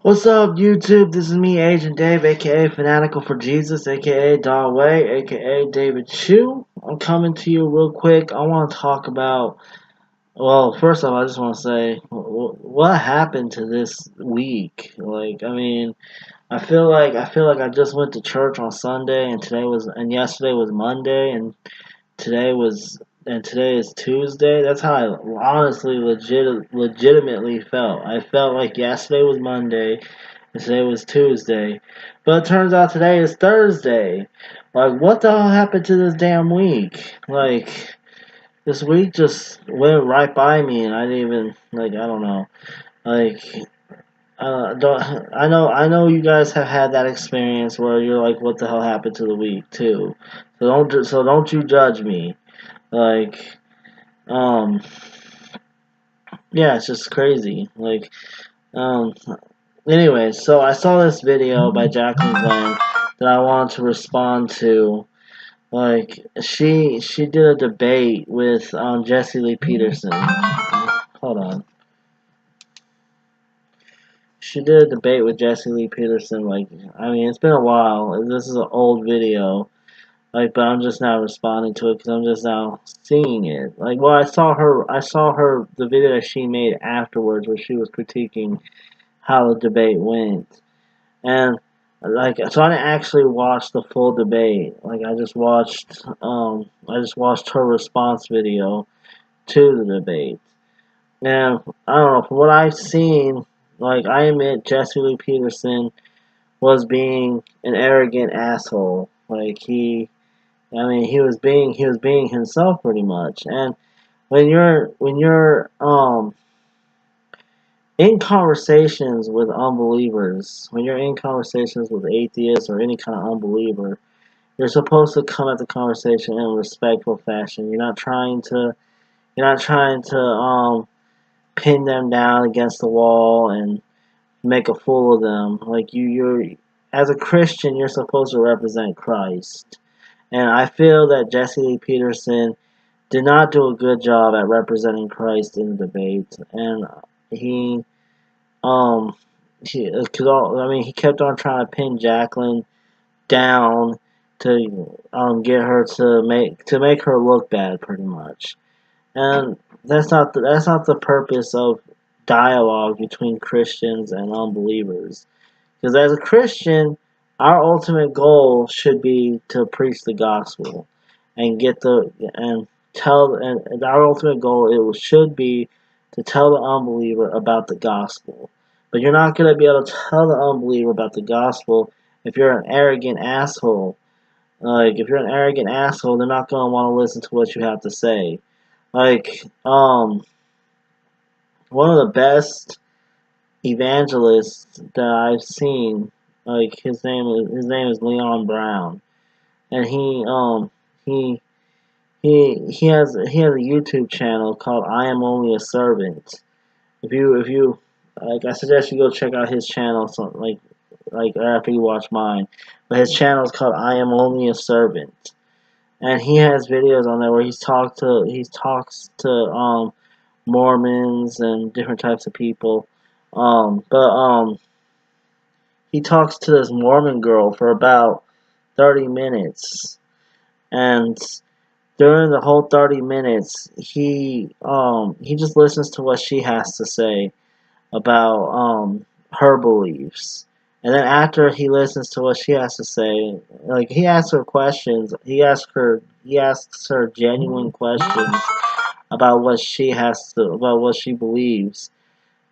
What's up, YouTube? This is me, Agent Dave, aka Fanatical for Jesus, aka Don Way, aka David Chu. I'm coming to you real quick. I want to talk about. Well, first off, I just want to say what happened to this week. I feel like I just went to church on Sunday, and yesterday was Monday, today was and today is Tuesday. That's how I honestly legitimately felt. I felt like yesterday was Monday and today was Tuesday. But it turns out today is Thursday. Like, what the hell happened to this damn week? Like, this week just went right by me, and I didn't even, I don't know. Like, don't, I know you guys have had that experience where you're like, what the hell happened to the week, too. So don't you judge me. Like, um, yeah, it's just crazy. Um, Anyway, so I saw this video by JaclynGlen that I wanted to respond to. Like, she did a debate with Jesse Lee Peterson. Hold on. She did a debate with Jesse Lee Peterson. It's been a while. This is an old video. But I'm just now responding to it because I'm just now seeing it. I saw her the video that she made afterwards, where she was critiquing how the debate went. And so I didn't actually watch the full debate. I just watched her response video to the debate. And I don't know, from what I've seen, I admit Jesse Lee Peterson was being an arrogant asshole. He was being himself pretty much. And when you're in conversations with unbelievers, when you're in conversations with atheists or any kind of unbeliever, you're supposed to come at the conversation in a respectful fashion. You're not trying to pin them down against the wall and make a fool of them. You're as a Christian, you're supposed to represent Christ. And I feel that Jesse Lee Peterson did not do a good job at representing Christ in the debate, and he um, he kept on trying to pin Jaclyn down to get her to make her look bad, pretty much. And that's not the purpose of dialogue between Christians and unbelievers. Because as a Christian, our ultimate goal should be to preach the gospel and get the and tell and our ultimate goal should be to tell the unbeliever about the gospel. But you're not going to be able to tell the unbeliever about the gospel if you're an arrogant asshole. If you're an arrogant asshole, they're not going to want to listen to what you have to say. Like, one of the best evangelists that I've seen, his name is Leon Brown, and he has a YouTube channel called I Am Only a Servant. If you I suggest you go check out his channel. After you watch mine, but his channel is called I Am Only a Servant, and he has videos on there where he talks to Mormons and different types of people. But he talks to this Mormon girl for about 30 minutes, and during the whole 30 minutes, he just listens to what she has to say about her beliefs. And then after he listens to what she has to say, he asks her questions. He asks her genuine questions about what she believes.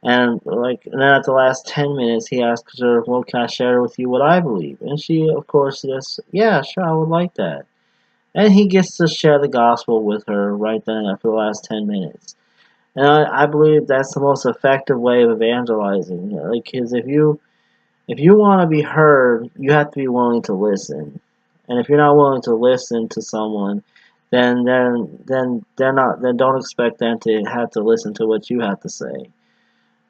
And then at the last 10 minutes, he asks her, "Well, can I share with you what I believe?" And she, of course, says, "Yeah, sure, I would like that." And he gets to share the gospel with her right then after the last 10 minutes. And I believe that's the most effective way of evangelizing. Because if you want to be heard, you have to be willing to listen. And if you're not willing to listen to someone, then don't expect them to have to listen to what you have to say.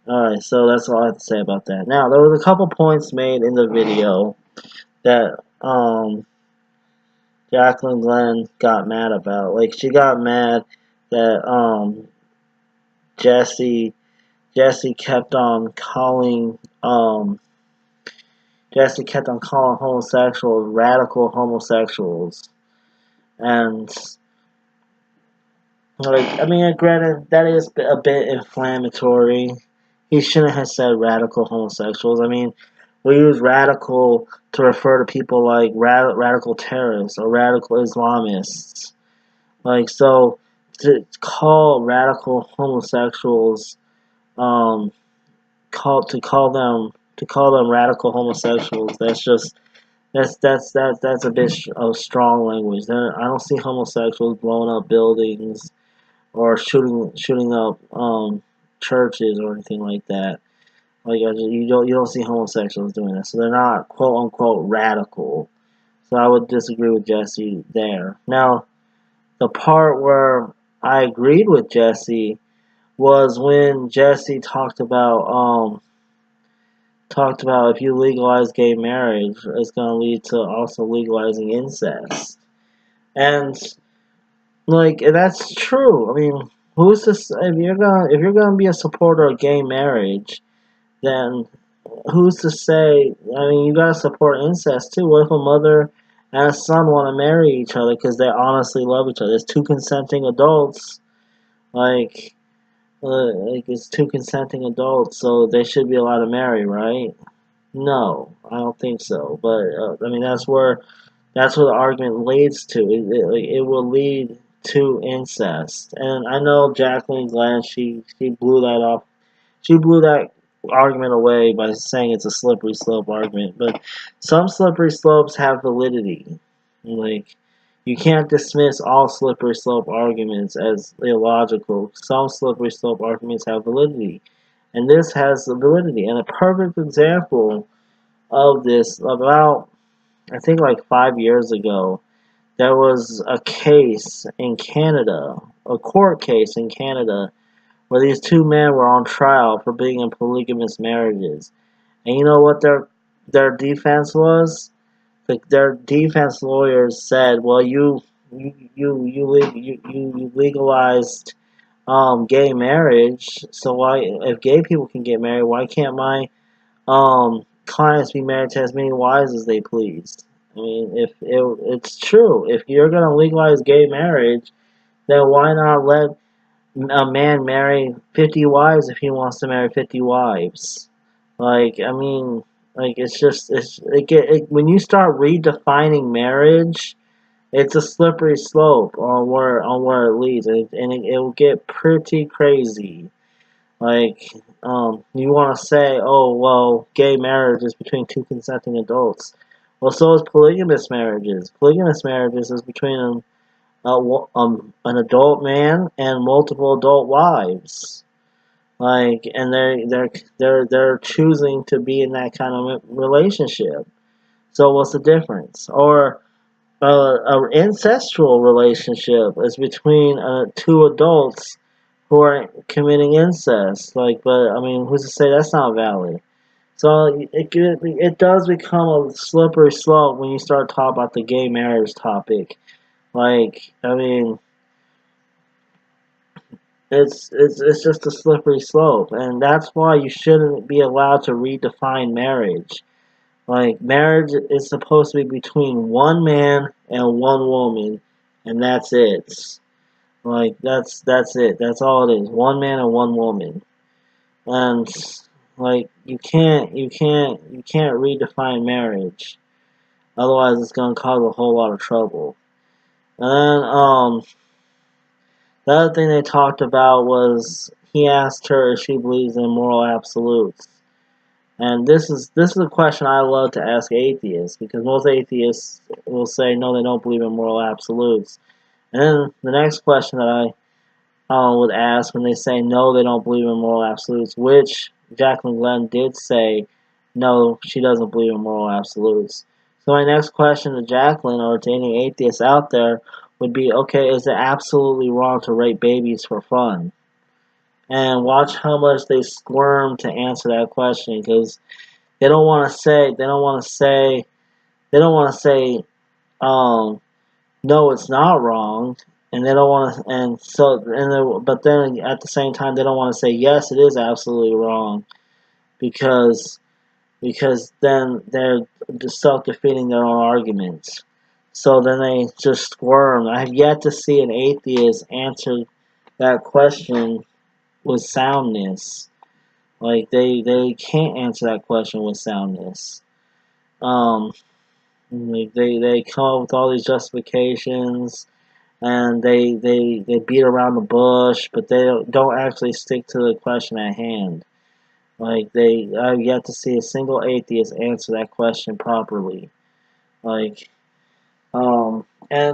Alright, so that's all I have to say about that. Now, there was a couple points made in the video that JaclynGlen got mad about. She got mad that Jesse Jesse kept on calling Jesse kept on calling homosexuals radical homosexuals. And like, I mean, granted, that is a bit inflammatory. He shouldn't have said radical homosexuals. I mean, we use radical to refer to people like radical terrorists or radical Islamists. Like, so to call radical homosexuals, to call them radical homosexuals, that's a bit of strong language. I don't see homosexuals blowing up buildings or shooting up churches or anything like that. Like, you don't see homosexuals doing that, so they're not quote unquote radical. So I would disagree with Jesse there. Now, the part where I agreed with Jesse was when Jesse talked about if you legalize gay marriage, it's going to lead to also legalizing incest. And like, and that's true. I mean, who's to say, if you're gonna be a supporter of gay marriage, then who's to say? I mean, you gotta support incest too. What if a mother and a son want to marry each other because they honestly love each other? It's two consenting adults. Like, it's two consenting adults, so they should be allowed to marry, right? No, I don't think so. But I mean, that's where the argument leads to. It will lead to incest. And I know JaclynGlen, she blew that off. She blew that argument away by saying it's a slippery slope argument. But some slippery slopes have validity. Like, you can't dismiss all slippery slope arguments as illogical. Some slippery slope arguments have validity. And this has validity. And a perfect example of this, about I think like 5 years ago, there was a case in Canada, a court case in Canada, where these two men were on trial for being in polygamous marriages. And you know what their defense was? Their defense lawyers said, "Well, you legalized gay marriage, so why, if gay people can get married, why can't my clients be married to as many wives as they please?" I mean, it's true. If you're going to legalize gay marriage, then why not let a man marry 50 wives if he wants to marry 50 wives? Like, I mean, like, it's just, when you start redefining marriage, it's a slippery slope on where it leads, and it will get pretty crazy. Like, you want to say, oh, well, gay marriage is between two consenting adults. Well, so is polygamous marriages. Polygamous marriages is between an adult man and multiple adult wives. Like, and they're choosing to be in that kind of relationship. So what's the difference? Or an incestual relationship is between two adults who are committing incest. Like, but I mean, who's to say that's not valid? So it does become a slippery slope when you start talking about the gay marriage topic. Like, I mean, it's just a slippery slope, and that's why you shouldn't be allowed to redefine marriage. Like, marriage is supposed to be between one man and one woman, and that's it. Like, that's it. That's all it is. One man and one woman. And like, you can't redefine marriage. Otherwise it's gonna cause a whole lot of trouble. And then the other thing they talked about was he asked her if she believes in moral absolutes. And this is a question I love to ask atheists, because most atheists will say no, they don't believe in moral absolutes. And then the next question that I would ask when they say no, they don't believe in moral absolutes, which JaclynGlen did say no, she doesn't believe in moral absolutes. So my next question to Jaclyn, or to any atheists out there, would be, okay, is it absolutely wrong to rape babies for fun? And watch how much they squirm to answer that question, because they don't want to say, no, it's not wrong. and they don't want to, but then at the same time they don't want to say yes, it is absolutely wrong, because then they're just self-defeating their own arguments. So then they just squirm. I have yet to see an atheist answer that question with soundness. Like they can't answer that question with soundness. Um, like they come up with all these justifications, and they beat around the bush, but they don't actually stick to the question at hand. Like I've yet to see a single atheist answer that question properly. Like, and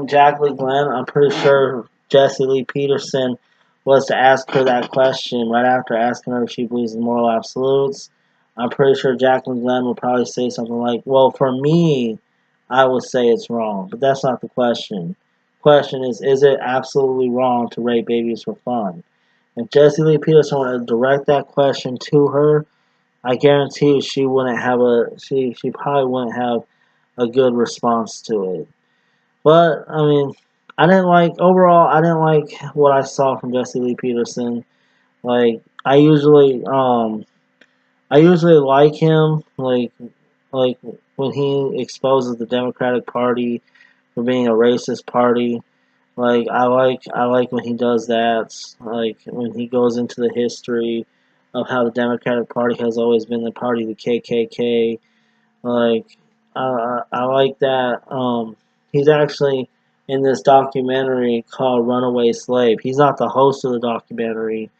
JaclynGlen, I'm pretty sure Jesse Lee Peterson was to ask her that question right after asking her if she believes in moral absolutes. I'm pretty sure JaclynGlen would probably say something like, "Well, for me, I would say it's wrong," but that's not the question. Question is it absolutely wrong to rape babies for fun? If Jesse Lee Peterson were to direct that question to her, I guarantee you she wouldn't have she probably wouldn't have a good response to it. But I mean, I didn't like what I saw from Jesse Lee Peterson. Like I usually like him like when he exposes the Democratic Party for being a racist party. Like I like when he does that. Like when he goes into the history of how the Democratic Party has always been the party of the KKK. Like I like that. He's actually in this documentary called Runaway Slave. He's not the host of the documentary,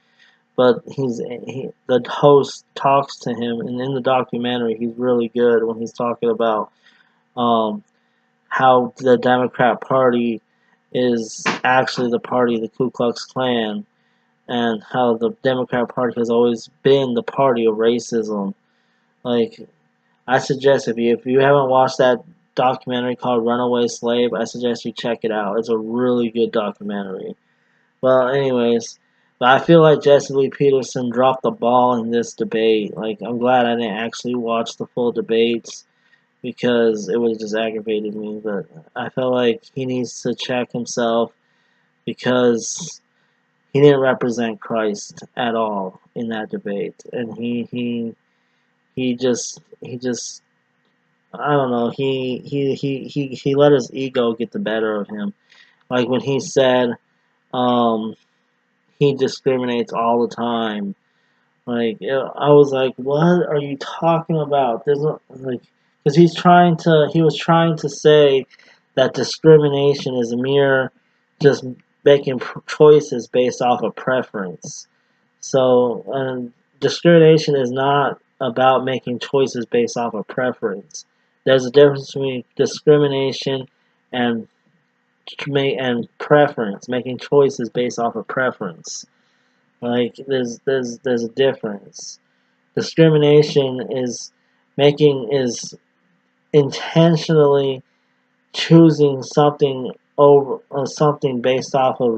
but the host talks to him, and in the documentary, he's really good when he's talking about um, how the Democrat Party is actually the party of the Ku Klux Klan, and how the Democrat Party has always been the party of racism. Like, I suggest if you haven't watched that documentary called Runaway Slave, I suggest you check it out. It's a really good documentary. Well, anyways, but I feel like Jesse Lee Peterson dropped the ball in this debate. Like, I'm glad I didn't actually watch the full debates because it would have just aggravated me. But I felt like he needs to check himself because he didn't represent Christ at all in that debate, and he just I don't know, he let his ego get the better of him. Like when he said um he discriminates all the time. Like I was like, what are you talking about? There's no, like, because he was trying to say that discrimination is a mere just making choices based off of preference. So discrimination is not about making choices based off of preference. There's a difference between discrimination and preference, making choices based off of preference. Like there's a difference. Discrimination is intentionally choosing something over something based off of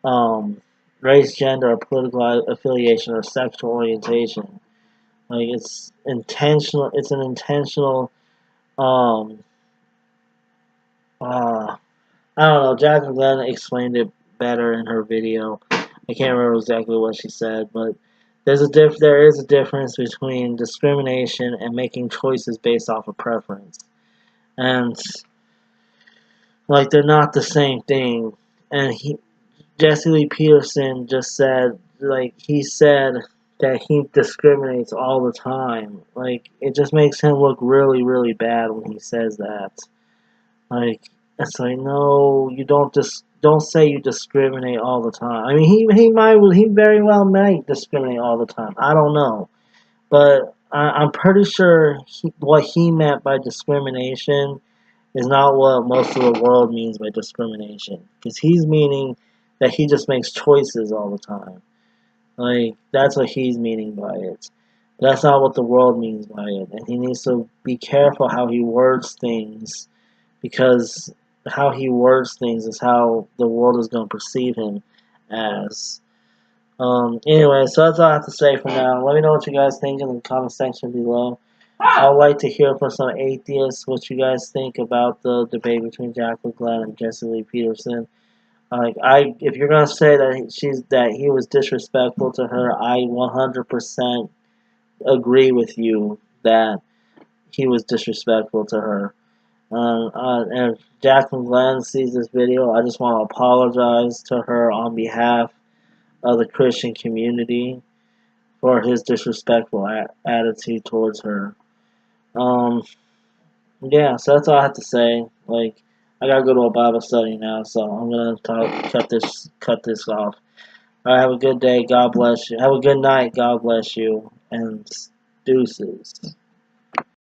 um, race, gender, or political affiliation or sexual orientation. Like it's intentional. It's an intentional. Um, uh, I don't know. JaclynGlen explained it better in her video. I can't remember exactly what she said, but there is a difference between discrimination and making choices based off of preference, and like they're not the same thing. And Jesse Lee Peterson just said, like he said that he discriminates all the time. Like it just makes him look really really bad when he says that. Like it's like no, you don't say you discriminate all the time. I mean he very well might discriminate all the time. I don't know, but I'm pretty sure what he meant by discrimination is not what most of the world means by discrimination. Because he's meaning that he just makes choices all the time. Like that's what he's meaning by it. That's not what the world means by it, and he needs to be careful how he words things because how he words things is how the world is going to perceive him as. Anyway, so that's all I have to say for now. Let me know what you guys think in the comment section below. I'd like to hear from some atheists what you guys think about the debate between JaclynGlen and Jesse Lee Peterson. Like if you're gonna say that he was disrespectful to her, I 100% agree with you that he was disrespectful to her. And if JaclynGlen sees this video, I just want to apologize to her on behalf of the Christian community for his disrespectful attitude towards her. Yeah, so that's all I have to say. Like, I gotta go to a Bible study now, so I'm gonna cut this off. All right, have a good day. God bless you. Have a good night. God bless you. And deuces.